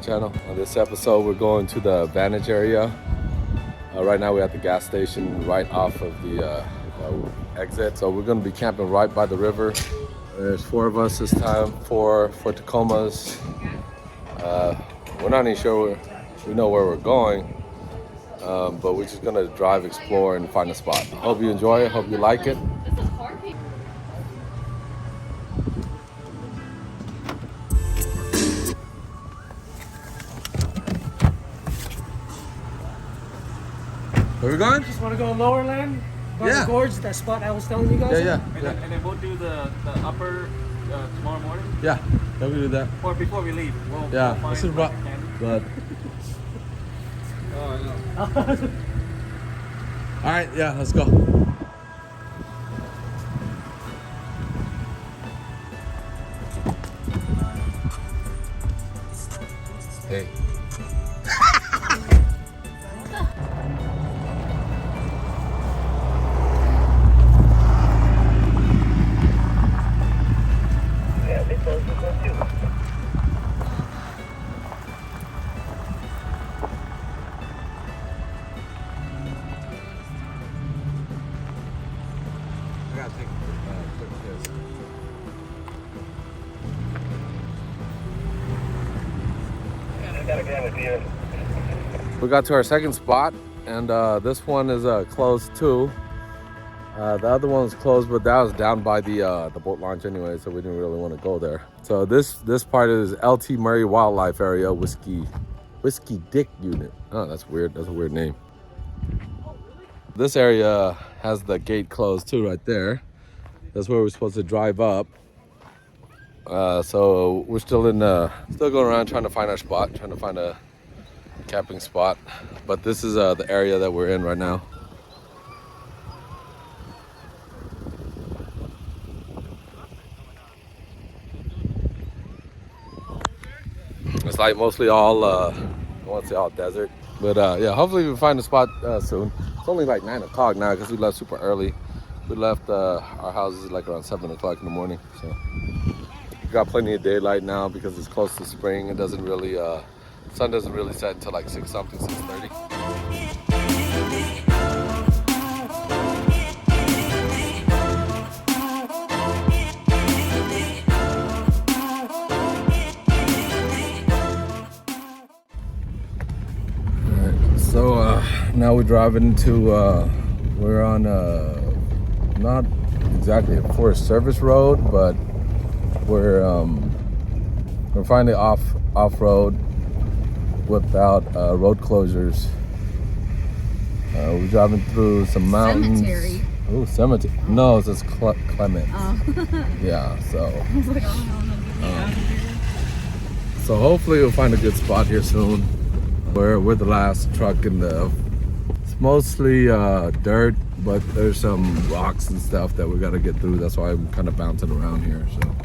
channel. On this episode, we're going to the Vantage area. Right now, we're at the gas station right off of the exit. So we're going to be camping right by the river. There's 4 of us this time, 4 Tacomas. We're not even sure we know where we're going, but we're just going to drive, explore, and find a spot. Hope you enjoy it. Hope you like it. Where are we going? Just want to go lower land by Yeah. the gorge, that spot I was telling you guys. Yeah. And then we'll do the upper tomorrow morning. Yeah, we can do that. Or before we leave. We'll Yeah, find this is like rough, a candy. but Oh, I know. all right, yeah, let's go. Hey. I gotta take a quick piss. We got to our second spot, and this one is closed too. The other one was closed, but that was down by the boat launch anyway, so we didn't really want to go there. So this part is LT Murray Wildlife Area Whiskey Dick Unit. Oh, that's weird. That's a weird name. This area has the gate closed too, right there. That's where we're supposed to drive up. So we're still going around trying to find our spot, trying to find a camping spot. But this is the area that we're in right now. It's like mostly all, I won't say all desert, but yeah, hopefully we'll find a spot soon. It's only like 9 o'clock now because we left super early. We left our houses like around 7 o'clock in the morning, so we got plenty of daylight now because it's close to spring. It doesn't really, sun doesn't really set until like 6 something, 6:30. So now we're driving to, we're on not exactly a Forest Service road, but we're finally off road without road closures. We're driving through some mountains. Cemetery. Oh, cemetery. No, it says Clement. Oh. Yeah, so. I was like, oh no, get me out of here. So hopefully we'll find a good spot here soon. We're the last truck in the, it's mostly dirt, but there's some rocks and stuff that we gotta get through. That's why I'm kind of bouncing around here, so.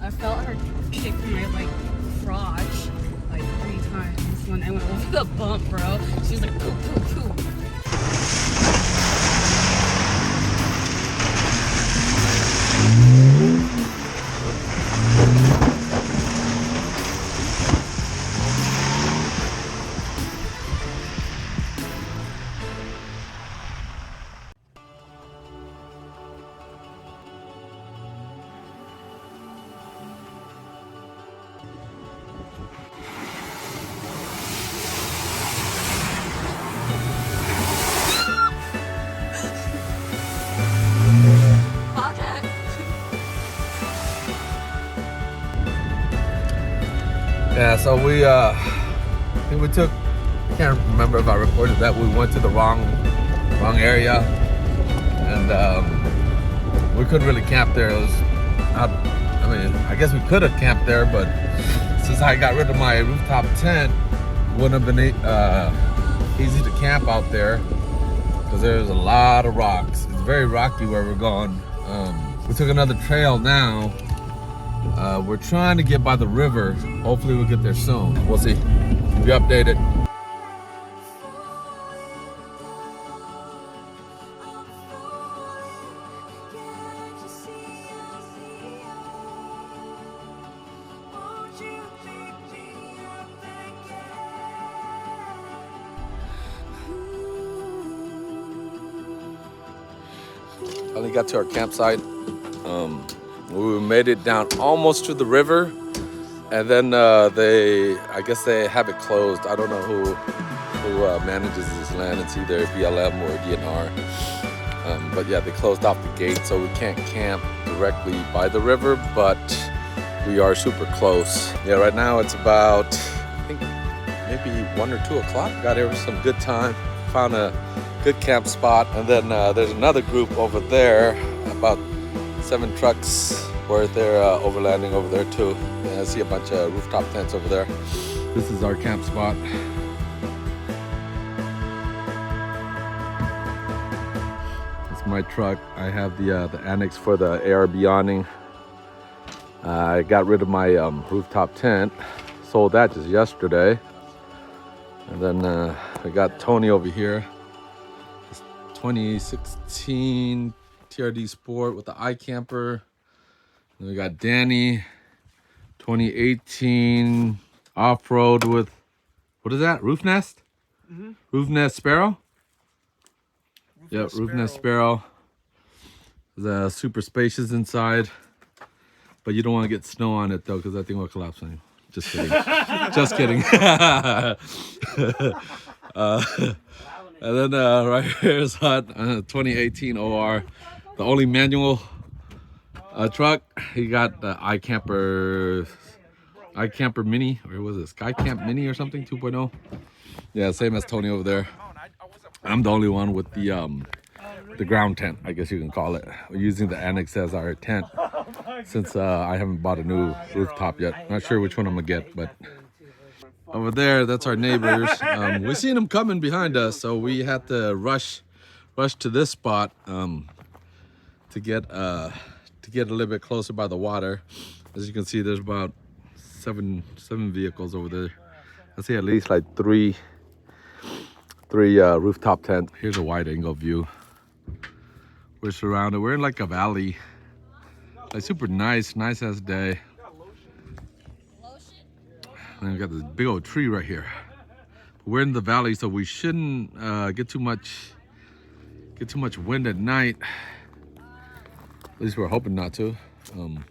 I felt her kick my like crotch like 3 times when I went over the bump, bro. She was like, poo, poo, poo. Yeah, so we I think we took, I can't remember if I recorded that, we went to the wrong area. and we couldn't really camp there. It was, I mean, I guess we could have camped there, but since I got rid of my rooftop tent, it wouldn't have been easy to camp out there because there's a lot of rocks. It's very rocky where we're going. We took another trail now. We're trying to get by the river. Hopefully we'll get there soon. We'll see. Keep you updated. Finally got to our campsite. We made it down almost to the river, and then I guess they have it closed. I don't know who manages this land. It's either BLM or DNR. But yeah, they closed off the gate, so we can't camp directly by the river, but we are super close. Yeah, right now it's about, I think, maybe 1 or 2 o'clock. Got here with some good time. Found a good camp spot, and then there's another group over there, about 7 trucks worth. They're overlanding over there too. Yeah, I see a bunch of rooftop tents over there. This is our camp spot. It's my truck. I have the annex for the ARB awning. I got rid of my rooftop tent. Sold that just yesterday. And then I got Tony over here. 2016 TRD Sport with the iCamper. And we got Danny, 2018 off-road with, what is that? Roof Nest? Mm-hmm. Roof Nest Sparrow? Yep, Roof Nest Sparrow. It's super spacious inside, but you don't want to get snow on it though, because that thing will collapse on you. Just kidding. Just kidding. And then right here is Hut, 2018 OR, the only manual truck. He got the iCamper Mini, or was it Sky Camp Mini or something, 2.0. Yeah, same as Tony over there. I'm the only one with the ground tent, I guess you can call it. We're using the annex as our tent since I haven't bought a new rooftop yet. Not sure which one I'm gonna get, but. Over there, that's our neighbors. We seen them coming behind us, so we had to rush to this spot to get a little bit closer by the water. As you can see, there's about seven vehicles over there. I see at least like three rooftop tents. Here's a wide angle view. We're surrounded. We're in like a valley, like super nice ass day. And we got this big old tree right here. We're in the valley, so we shouldn't get too much wind at night. At least we're hoping not to. And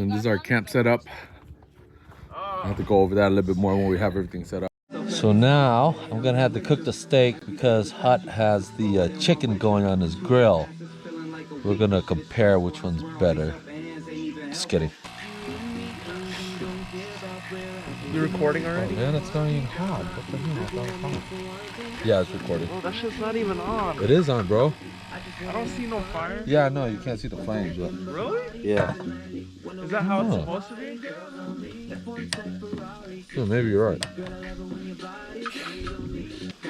this is our camp setup. I have to go over that a little bit more when we have everything set up. So now I'm gonna have to cook the steak because Hut has the chicken going on his grill. We're gonna compare which one's better. Just kidding. You recording already? Oh, man, it's not even hot. What the hell? I thought it was hot. Yeah, it's recording. Oh, that shit's not even on. It is on, bro. I don't see no fire. Yeah, no, you can't see the flames. But... Really? Yeah. Is that how it's supposed to be? Oh, maybe you're right.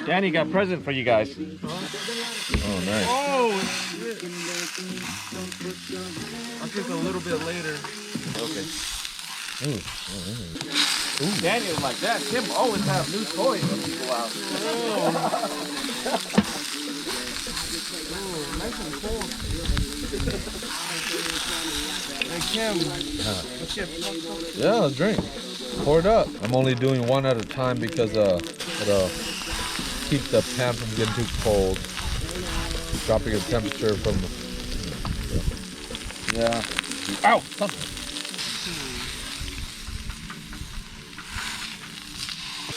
Danny got a present for you guys. Oh, nice. Oh, shit. I'll take a little bit later. Okay. Ooh. Danny was like that. Tim always have new toys when we go out. Nice and cold. Hey Kim, let's get fucked up. Yeah, let's drink. Pour it up. I'm only doing one at a time because it'll keep the pan from getting too cold. Dropping the temperature from. Yeah. Ow!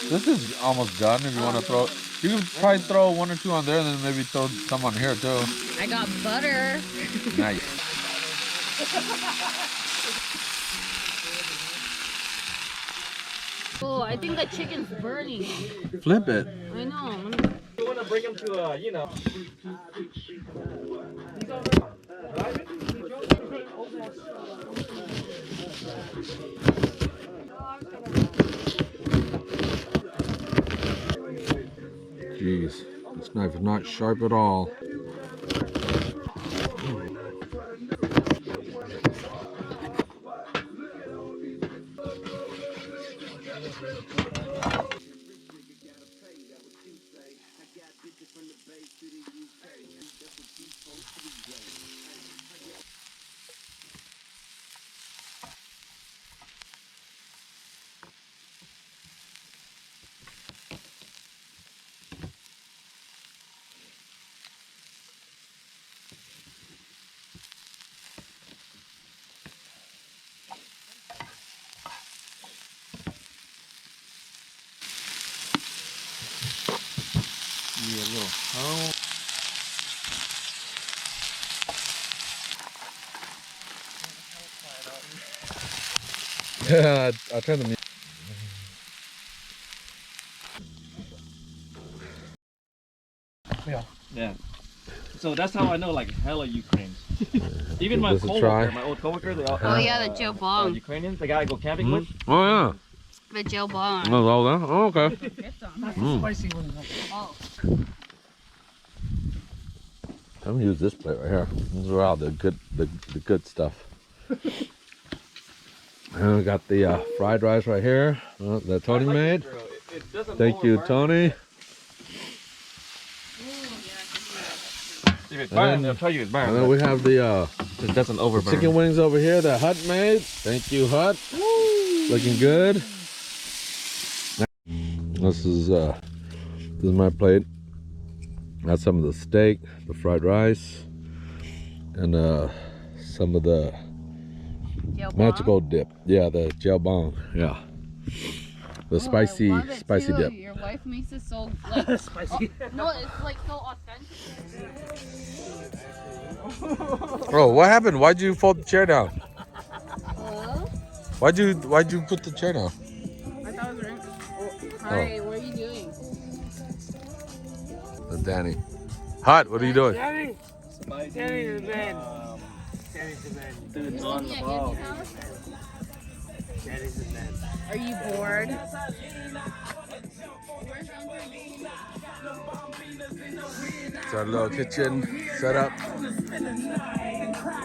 This is almost done. If you want to throw, you can probably throw 1 or 2 on there, and then maybe throw some on here too. I got butter. Nice. Oh, I think the chicken's burning. Flip it. I know. gonna bring him to you know. Jeez, this knife is not sharp at all. Yeah, a little hole. Yeah, I turned the music. Yeah. So that's how I know like hella Ukrainians. Even my Give this a try. coworker, my old coworker, they all Oh yeah, the Joe Bong. Ukrainians, the guy I go camping with. Oh yeah. The Joe Bong. Oh, all that? Oh, okay. Spicy one. Oh. I'm gonna use this plate right here. This is all the good stuff. And we got the fried rice right here that Tony made. Thank you, Tony. If it's burned, I'll tell you it's burned. And then we have the it doesn't overburn. chicken wings over here that Hut made. Thank you, Hut. Looking good. This is my plate. Got some of the steak, the fried rice, and some of the magical dip. Yeah, the gel bong. Yeah, the spicy dip. Your wife makes it so like Spicy. no, it's like so authentic. Oh, what happened? Why'd you fold the chair down? Hello? Why'd you put the chair down? I thought it was right. Hi, what are you doing? Danny. Hot, what are you doing? Danny. Danny's the man. Danny's the man. Dude's on the ball. Danny's the man. Are you bored? It's our little kitchen setup.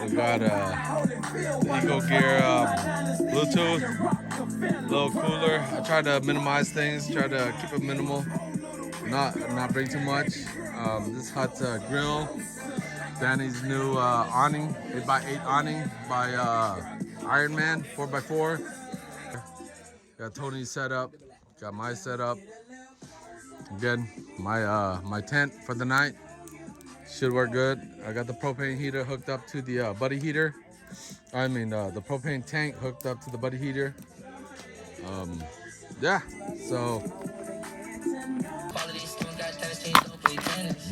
We got Eagle Gear Bluetooth, little cooler. I try to minimize things, try to keep it minimal, not bring too much. This Hut's grill, Danny's new awning, 8x8 awning by Iron Man, 4x4. Got Tony's setup, got my setup. Again, my tent for the night should work good. I got the propane heater hooked up to the buddy heater. I mean the propane tank hooked up to the buddy heater. Yeah, so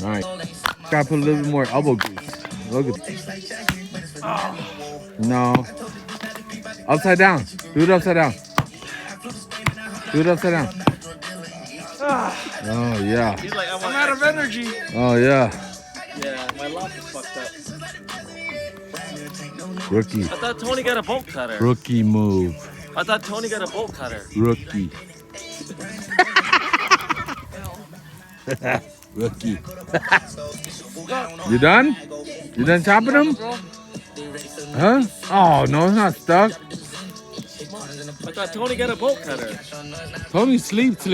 nice. Gotta put a little bit more elbow grease. Look at this. No. Upside down. Do it upside down. Do it upside down. Oh yeah. He's like, I'm out of energy. Oh yeah. Yeah, my lock is fucked up. Rookie. I thought Tony got a bolt cutter. Rookie move. I thought Tony got a bolt cutter. Rookie. Rookie. You done? You done chopping them? Huh? Oh no, it's not stuck. I thought Tony got a bolt cutter. Tony sleep. I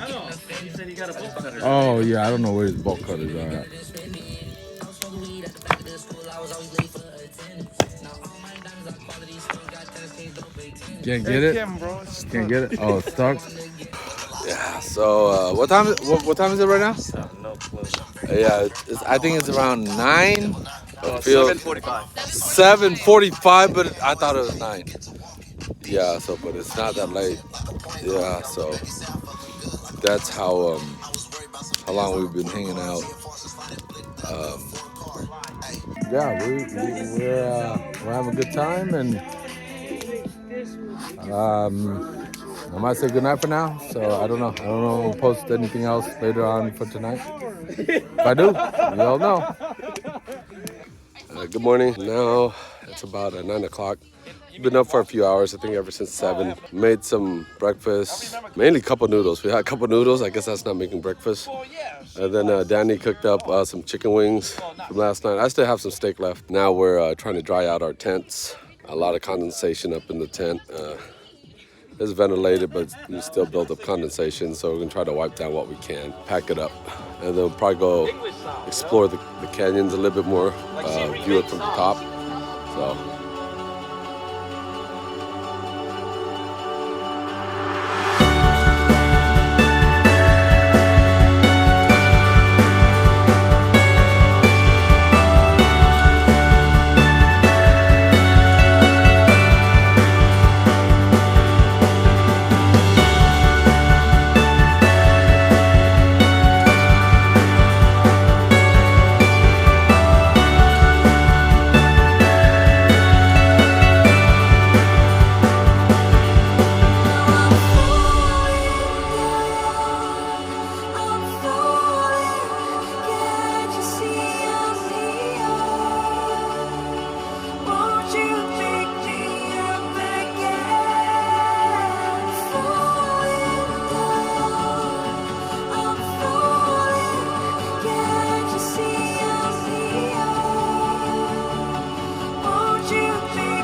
know. He said he got a bolt cutter. Oh yeah, I don't know where his bolt cutters are at. Can't get it? Can't get it? Oh, it's stuck? Yeah, so what time is it right now? No clue. Yeah, I think it's around 9. Oh, It feels 7:45. 7:45, but I thought it was 9. Yeah, so but it's not that late. Yeah, so that's how long we've been hanging out. Yeah, we're having a good time, and I might say goodnight for now. So I don't know. I don't know if we'll post anything else later on for tonight. If I do, you all know. Good morning. Now it's about 9 o'clock. Been up for a few hours, I think ever since 7. Made some breakfast, mainly cup of noodles. We had a cup of noodles. I guess that's not making breakfast. And then Danny cooked up some chicken wings from last night. I still have some steak left. Now we're trying to dry out our tents. A lot of condensation up in the tent. It's ventilated, but we still build up condensation, so we're gonna try to wipe down what we can, pack it up, and then we'll probably go explore the canyons a little bit more, view it from the top. So. Won't you be